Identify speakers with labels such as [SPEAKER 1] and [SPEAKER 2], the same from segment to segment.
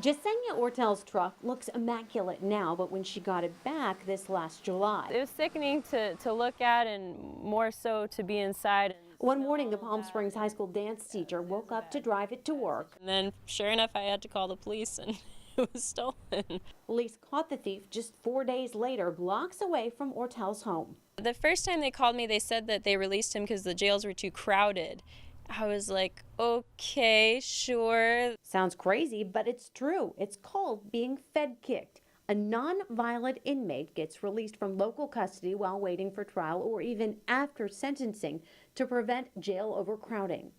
[SPEAKER 1] Jasenia Ortel's truck looks immaculate now, but when she got it back this last July.
[SPEAKER 2] It was sickening to look at and more so to be inside.
[SPEAKER 1] One morning, the Palm Springs high school dance teacher woke up to drive it to work.
[SPEAKER 2] And then, sure enough, I had to call the police and it was stolen.
[SPEAKER 1] Police caught the thief just 4 days later, blocks away from Ortel's home.
[SPEAKER 2] The first time they called me, they said that they released him because the jails were too crowded. I was like, okay, sure.
[SPEAKER 1] Sounds crazy, but it's true. It's called being fed-kicked. A non-violent inmate gets released from local custody while waiting for trial or even after sentencing to prevent jail overcrowding.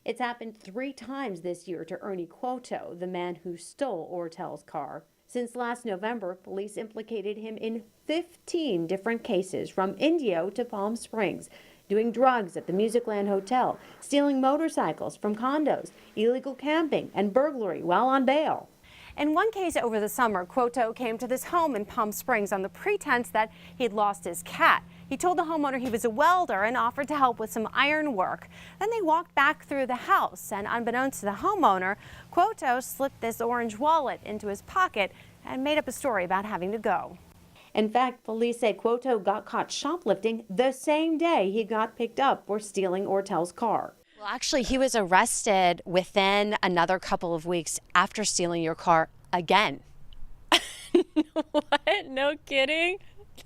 [SPEAKER 1] It's happened 3 times this year to Ernie Cuoto, the man who stole Ortel's car. Since last November, police implicated him in 15 different cases, from Indio to Palm Springs, doing drugs at the Musicland Hotel, stealing motorcycles from condos, illegal camping, and burglary while on bail. In one case over the summer, Cuoto came to this home in Palm Springs on the pretense that he'd lost his cat. He told the homeowner he was a welder and offered to help with some iron work. Then they walked back through the house, and unbeknownst to the homeowner, Cuoto slipped this orange wallet into his pocket and made up a story about having to go. In fact, police say Cuoto got caught shoplifting the same day he got picked up for stealing Ortel's car.
[SPEAKER 3] Well, actually, he was arrested within another couple of weeks after stealing your car again.
[SPEAKER 2] What? No kidding?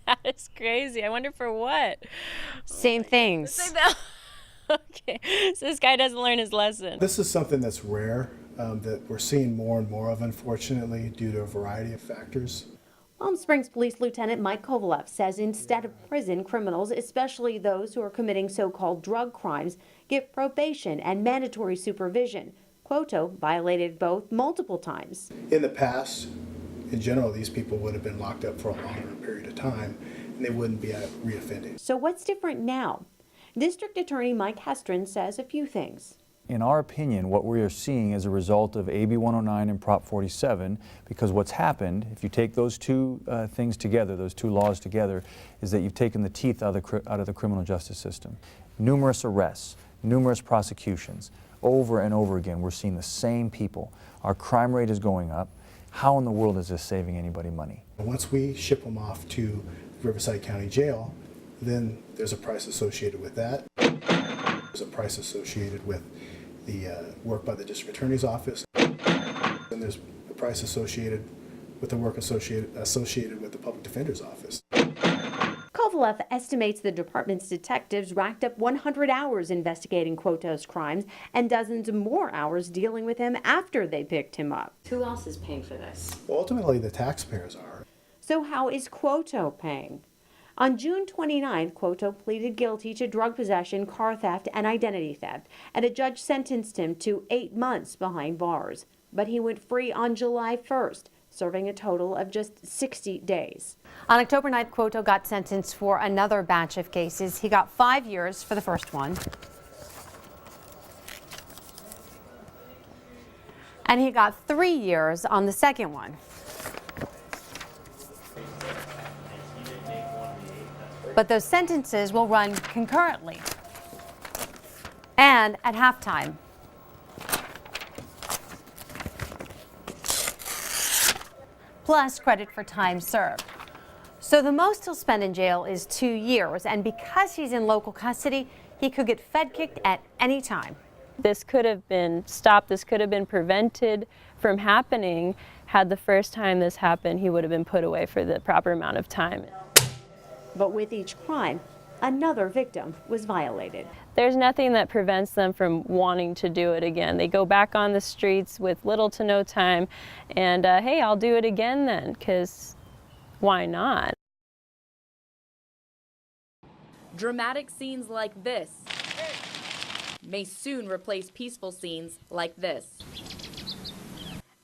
[SPEAKER 2] That is crazy. I wonder for what?
[SPEAKER 3] Same things.
[SPEAKER 2] Okay, so this guy doesn't learn his lesson.
[SPEAKER 4] This is something that's rare, that we're seeing more and more of, unfortunately, due to a variety of factors.
[SPEAKER 1] Palm Springs Police Lieutenant Mike Kovalev says instead of prison, criminals, especially those who are committing so-called drug crimes, get probation and mandatory supervision. Cuoto violated both multiple times.
[SPEAKER 4] In the past, in general, these people would have been locked up for a longer period of time, and they wouldn't be reoffending.
[SPEAKER 1] So what's different now? District Attorney Mike Hestron says a few things.
[SPEAKER 5] In our opinion, what we are seeing as a result of AB 109 and Prop 47, because what's happened, if you take those two things together, those two laws together, is that you've taken the teeth out of the criminal justice system. Numerous arrests, numerous prosecutions, over and over again, we're seeing the same people. Our crime rate is going up. How in the world is this saving anybody money?
[SPEAKER 4] Once we ship them off to Riverside County Jail, then there's a price associated with that. There's a price associated with the work by the district attorney's office, and there's a price associated with the work associated with the public defender's office.
[SPEAKER 1] Kovalev estimates the department's detectives racked up 100 hours investigating Cuoto's crimes and dozens more hours dealing with him after they picked him up.
[SPEAKER 3] Who else is paying for this?
[SPEAKER 4] Well, ultimately, the taxpayers are.
[SPEAKER 1] So how is Cuoto paying? On June 29th, Cuoto pleaded guilty to drug possession, car theft, and identity theft, and a judge sentenced him to 8 months behind bars. But he went free on July 1st, serving a total of just 60 days.
[SPEAKER 3] On October 9th, Cuoto got sentenced for another batch of cases. He got 5 years for the first one. And he got 3 years on the second one. But those sentences will run concurrently and at halftime. Plus credit for time served. So the most he'll spend in jail is 2 years, and because he's in local custody, he could get fed-kicked at any time.
[SPEAKER 2] This could have been stopped, this could have been prevented from happening. Had the first time this happened, he would have been put away for the proper amount of time.
[SPEAKER 1] But with each crime, another victim was violated.
[SPEAKER 2] There's nothing that prevents them from wanting to do it again. They go back on the streets with little to no time, and hey, I'll do it again then, because why not?
[SPEAKER 6] Dramatic scenes like this may soon replace peaceful scenes like this.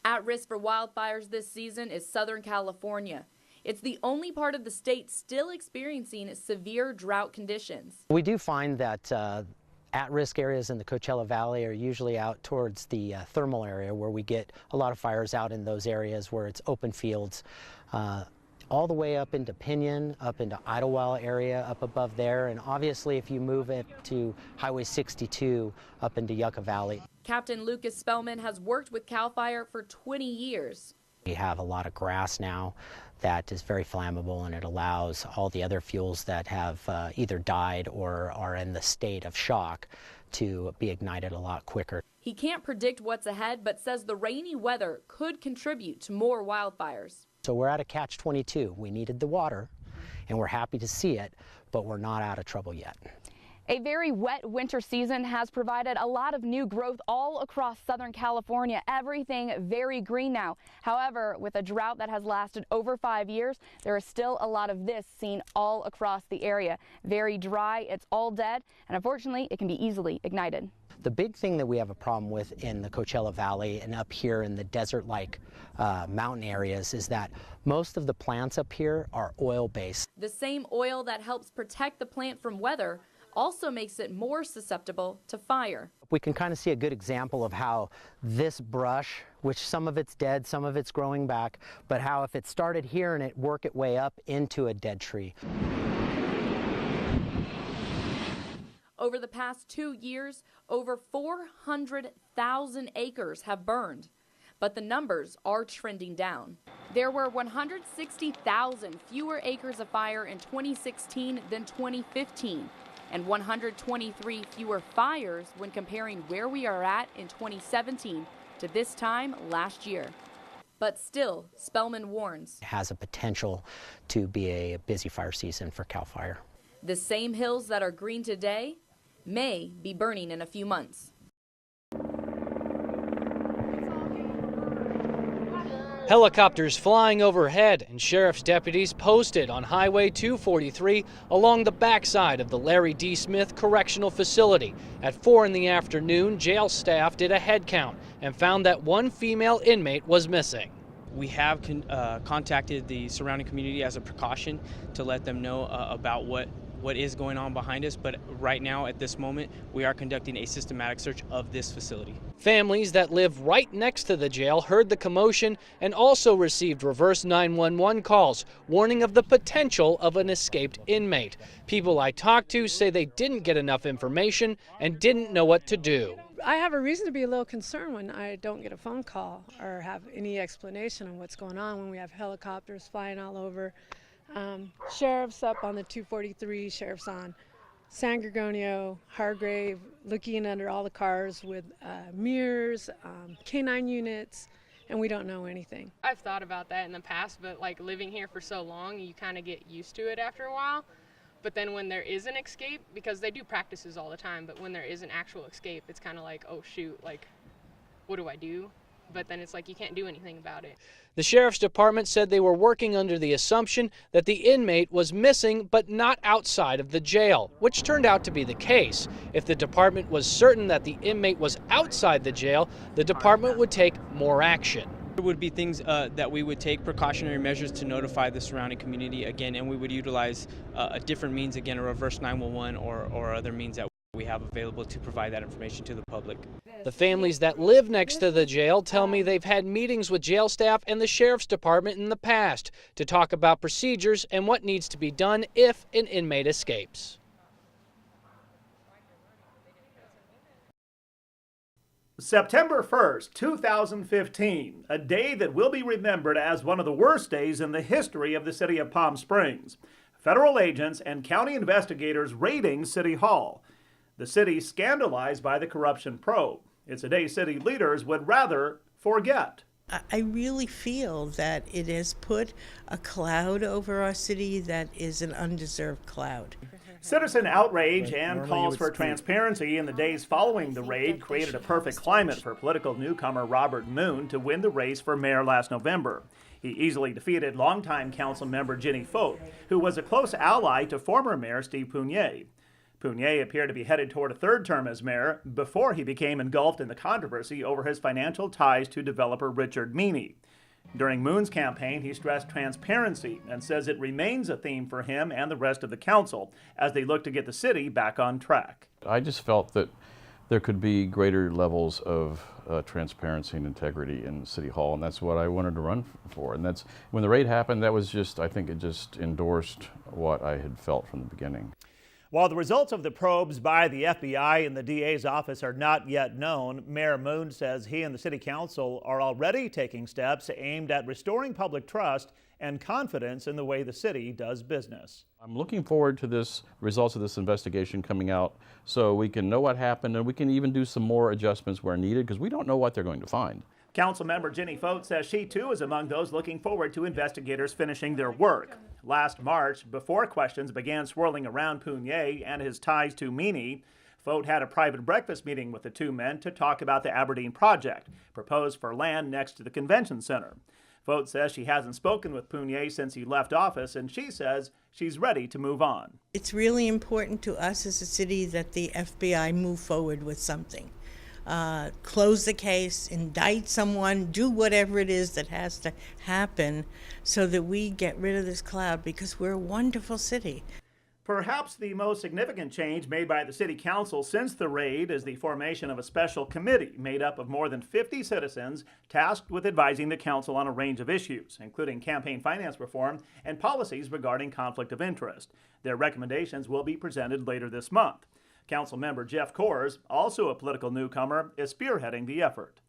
[SPEAKER 6] At risk for wildfires this season is Southern California. It's the only part of the state still experiencing severe drought conditions.
[SPEAKER 7] We do find that at-risk areas in the Coachella Valley are usually out towards the thermal area, where we get a lot of fires out in those areas where it's open fields. all the way up into Pinion, up into Idlewild area, up above there, and obviously if you move it to Highway 62, up into Yucca Valley.
[SPEAKER 6] Captain Lucas Spellman has worked with CAL FIRE for 20 years.
[SPEAKER 7] We have a lot of grass now that is very flammable, and it allows all the other fuels that have either died or are in the state of shock to be ignited a lot quicker.
[SPEAKER 6] He can't predict what's ahead, but says the rainy weather could contribute to more wildfires.
[SPEAKER 7] So we're at a catch-22. We needed the water, and we're happy to see it, but we're not out of trouble yet.
[SPEAKER 6] A very wet winter season has provided a lot of new growth all across Southern California. Everything very green now. However, with a drought that has lasted over 5 years, there is still a lot of this seen all across the area. Very dry, it's all dead, and unfortunately, it can be easily ignited.
[SPEAKER 7] The big thing that we have a problem with in the Coachella Valley and up here in the desert-like mountain areas is that most of the plants up here are oil-based.
[SPEAKER 6] The same oil that helps protect the plant from weather also makes it more susceptible to fire.
[SPEAKER 7] We can kind of see a good example of how this brush, which some of it's dead, some of it's growing back, but how if it started here and it worked its way up into a dead tree.
[SPEAKER 6] Over the past 2 years, over 400,000 acres have burned, but the numbers are trending down. There were 160,000 fewer acres of fire in 2016 than 2015. And 123 fewer fires when comparing where we are at in 2017 to this time last year. But still, Spellman warns,
[SPEAKER 7] It has a potential to be a busy fire season for CAL FIRE.
[SPEAKER 6] the same hills that are green today may be burning in a few months.
[SPEAKER 8] Helicopters flying overhead and sheriff's deputies posted on Highway 243 along the backside of the Larry D. Smith Correctional Facility. At 4 in the afternoon, jail staff did a head count and found that one female inmate was missing.
[SPEAKER 9] We have contacted the surrounding community as a precaution to let them know about what is going on behind us, but right now at this moment we are conducting a systematic search of this facility.
[SPEAKER 8] Families that live right next to the jail heard the commotion and also received reverse 911 calls warning of the potential of an escaped inmate. People I talked to say they didn't get enough information and didn't know what to do.
[SPEAKER 10] I have a reason to be a little concerned when I don't get a phone call or have any explanation on what's going on when we have helicopters flying all over. Sheriffs up on the 243, sheriffs on San Gorgonio, Hargrave, looking under all the cars with mirrors, K9 units, and we don't know anything.
[SPEAKER 11] I've thought about that in the past, but like living here for so long, you kind of get used to it after a while. But then when there is an escape, because they do practices all the time, but when there is an actual escape, it's kind of like, oh shoot, like, what do I do? But then it's like you can't do anything about it.
[SPEAKER 8] The sheriff's department said they were working under the assumption that the inmate was missing but not outside of the jail, which turned out to be the case. If the department was certain that the inmate was outside the jail, the department would take more action.
[SPEAKER 9] There would be things that we would take precautionary measures to notify the surrounding community again, and we would utilize a different means, again, a reverse 911 or other means that we have available to provide that information to the public.
[SPEAKER 8] The families that live next to the jail tell me they've had meetings with jail staff and the sheriff's department in the past to talk about procedures and what needs to be done if an inmate escapes.
[SPEAKER 12] September 1st, 2015, a day that will be remembered as one of the worst days in the history of the city of Palm Springs. Federal agents and county investigators raiding City Hall. The city scandalized by the corruption probe. It's a day city leaders would rather forget.
[SPEAKER 13] I really feel that it has put a cloud over our city that is an undeserved cloud.
[SPEAKER 12] Citizen outrage and calls for transparency in the days following the raid created a perfect climate for political newcomer Robert Moon to win the race for mayor last November. He easily defeated longtime council member Ginny Fote, who was a close ally to former mayor Steve Pugnier. Pugnier appeared to be headed toward a third term as mayor before he became engulfed in the controversy over his financial ties to developer Richard Meany. During Moon's campaign, he stressed transparency and says it remains a theme for him and the rest of the council as they look to get the city back on track.
[SPEAKER 14] I just felt that there could be greater levels of transparency and integrity in City Hall, and that's what I wanted to run for. And that's when the raid happened, that was just, I think it just endorsed what I had felt from the beginning.
[SPEAKER 12] While the results of the probes by the FBI and the DA's office are not yet known, Mayor Moon says he and the City Council are already taking steps aimed at restoring public trust and confidence in the way the city does business.
[SPEAKER 14] I'm looking forward to this results of this investigation coming out so we can know what happened and we can even do some more adjustments where needed, because we don't know what they're going to find.
[SPEAKER 12] Councilmember Jenny Fote says she too is among those looking forward to investigators finishing their work. Last March, before questions began swirling around Pugnier and his ties to Meany, Fote had a private breakfast meeting with the two men to talk about the Aberdeen project, proposed for land next to the convention center. Fote says she hasn't spoken with Pugnier since he left office, and she says she's ready to move on.
[SPEAKER 13] It's really important to us as a city that the FBI move forward with something. Close the case, indict someone, do whatever it is that has to happen so that we get rid of this cloud, because we're a wonderful city.
[SPEAKER 12] Perhaps the most significant change made by the City Council since the raid is the formation of a special committee made up of more than 50 citizens tasked with advising the council on a range of issues, including campaign finance reform and policies regarding conflict of interest. Their recommendations will be presented later this month. Councilmember Jeff Coors, also a political newcomer, is spearheading the effort.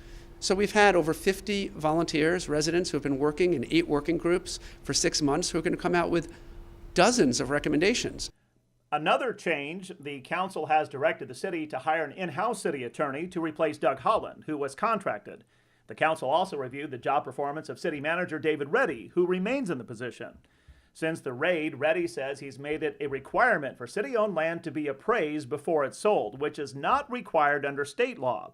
[SPEAKER 15] So we've had over 50 volunteers, residents who have been working in 8 working groups for 6 months who are going to come out with dozens of recommendations.
[SPEAKER 12] Another change, the council has directed the city to hire an in-house city attorney to replace Doug Holland, who was contracted. The council also reviewed the job performance of city manager David Reddy, who remains in the position. Since the raid, Reddy says he's made it a requirement for city-owned land to be appraised before it's sold, which is not required under state law.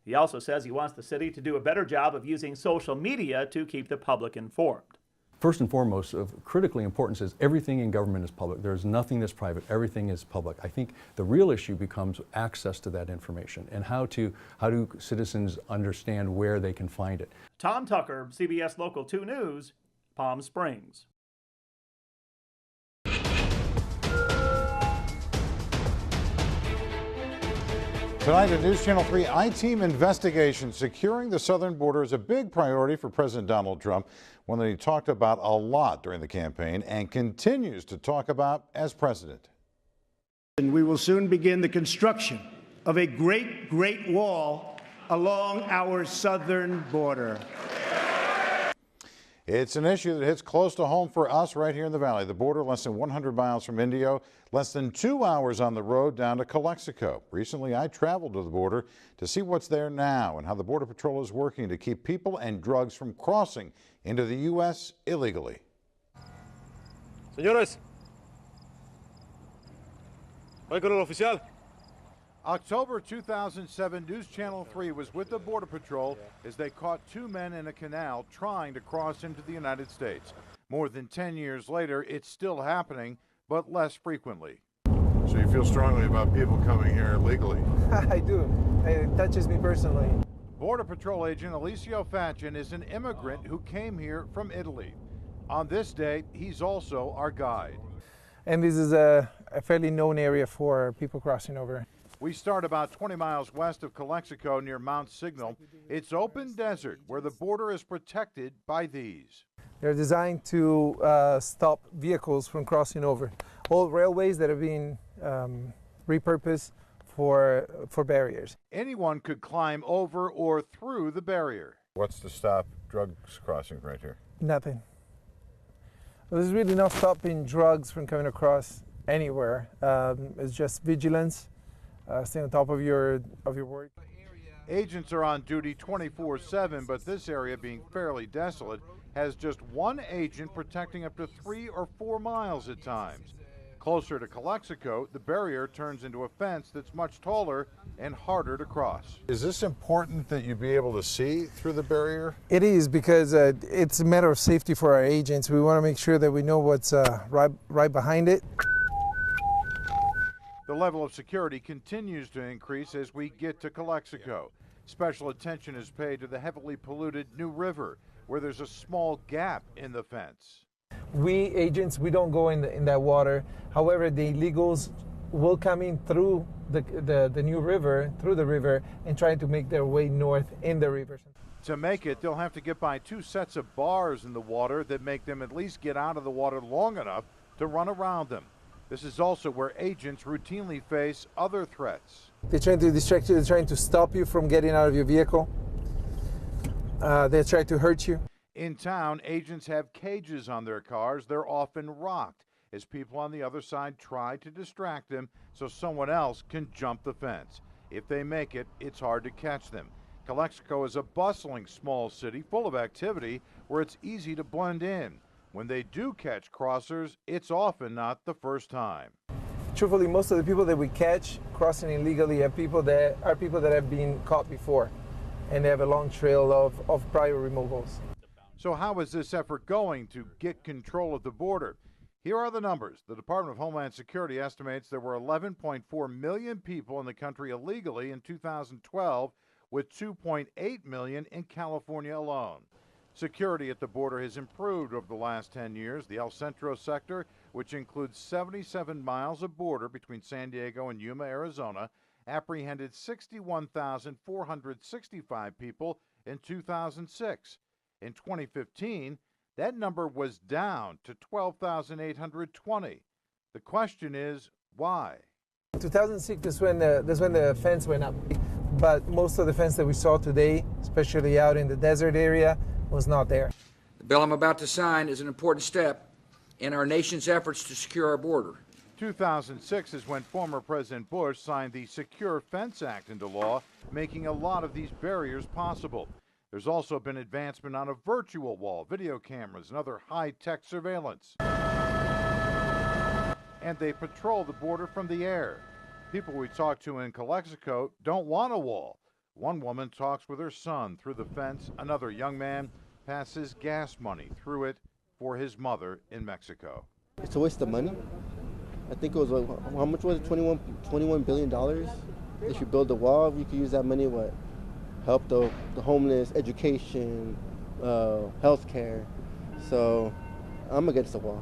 [SPEAKER 12] He also says he wants the city to do a better job of using social media to keep the public informed.
[SPEAKER 16] First and foremost, of critically importance is everything in government is public. There's nothing that's private. Everything is public. I think the real issue becomes access to that information and how do citizens understand where they can find it.
[SPEAKER 12] Tom Tucker, CBS Local 2 News, Palm Springs.
[SPEAKER 17] Tonight, a News Channel 3 I-Team investigation. Securing the southern border is a big priority for President Donald Trump, one that he talked about a lot during the campaign and continues to talk about as president.
[SPEAKER 18] And we will soon begin the construction of a great wall along our southern border.
[SPEAKER 17] It's an issue that hits close to home for us right here in the valley. The border less than 100 miles from Indio, less than 2 hours on the road down to Calexico. Recently, I traveled to the border to see what's there now and how the Border Patrol is working to keep people and drugs from crossing into the U.S. illegally.
[SPEAKER 19] Señores, voy con el oficial.
[SPEAKER 17] October 2007, News Channel 3 was with the Border Patrol as they caught 2 men in a canal trying to cross into the United States. More than 10 years later, it's still happening, but less frequently.
[SPEAKER 19] So you feel strongly about people coming here illegally?
[SPEAKER 20] I do. It touches me personally.
[SPEAKER 17] Border Patrol agent Alessio Fachin is an immigrant who came here from Italy. On this day, he's also our guide.
[SPEAKER 20] And this is a fairly known area for people crossing over.
[SPEAKER 17] We start about 20 miles west of Calexico near Mount Signal. It's open desert where the border is protected by these.
[SPEAKER 20] They're designed to stop vehicles from crossing over. Old railways that have been repurposed for barriers.
[SPEAKER 17] Anyone could climb over or through the barrier.
[SPEAKER 19] What's to stop drugs crossing right here?
[SPEAKER 20] Nothing. Well, there's really no stopping drugs from coming across anywhere. It's just vigilance. Stay on top of your work.
[SPEAKER 17] Agents are on duty 24/7, but this area, being fairly desolate, has just one agent protecting up to 3 or 4 miles at times. Closer to Calexico, the barrier turns into a fence that's much taller and harder to cross.
[SPEAKER 19] Is this important that you be able to see through the barrier?
[SPEAKER 20] It is, because it's a matter of safety for our agents. We want to make sure that we know what's right behind it.
[SPEAKER 17] The level of security continues to increase as we get to Calexico. Special attention is paid to the heavily polluted New River, where there's a small gap in the fence.
[SPEAKER 20] We agents, we don't go in that water. However, the illegals will come in through the new river, through the river, and trying to make their way north in the river.
[SPEAKER 17] To make it, they'll have to get by 2 sets of bars in the water that make them at least get out of the water long enough to run around them. This is also where agents routinely face other threats.
[SPEAKER 20] They're trying to distract you, they're trying to stop you from getting out of your vehicle. They try to hurt you.
[SPEAKER 17] In town, agents have cages on their cars. They're often rocked as people on the other side try to distract them so someone else can jump the fence. If they make it, it's hard to catch them. Calexico is a bustling small city full of activity where it's easy to blend in. When they do catch crossers, it's often not the first time.
[SPEAKER 20] Truthfully, most of the people that we catch crossing illegally are people that have been caught before, and they have a long trail of prior removals.
[SPEAKER 17] So how is this effort going to get control of the border? Here are the numbers. The Department of Homeland Security estimates there were 11.4 million people in the country illegally in 2012, with 2.8 million in California alone. Security at the border has improved over the last 10 years. The El Centro sector, which includes 77 miles of border between San Diego and Yuma, Arizona, apprehended 61,465 people in 2006. In 2015, that number was down to 12,820. The question is, why?
[SPEAKER 20] 2006 is when the fence went up, but most of the fence that we saw today, especially out in the desert area, was not there.
[SPEAKER 21] The bill I'm about to sign is an important step in our nation's efforts to secure our border.
[SPEAKER 17] 2006 is when former President Bush signed the Secure Fence Act into law, making a lot of these barriers possible. There's also been advancement on a virtual wall, video cameras, and other high-tech surveillance. And they patrol the border from the air. People we talked to in Calexico don't want a wall. One woman talks with her son through the fence. Another young man passes gas money through it for his mother in Mexico.
[SPEAKER 22] It's a waste of money. I think it was, how much was it, $21 billion? They should build a wall. We could use that money, help the homeless, education, health care. So I'm against the wall.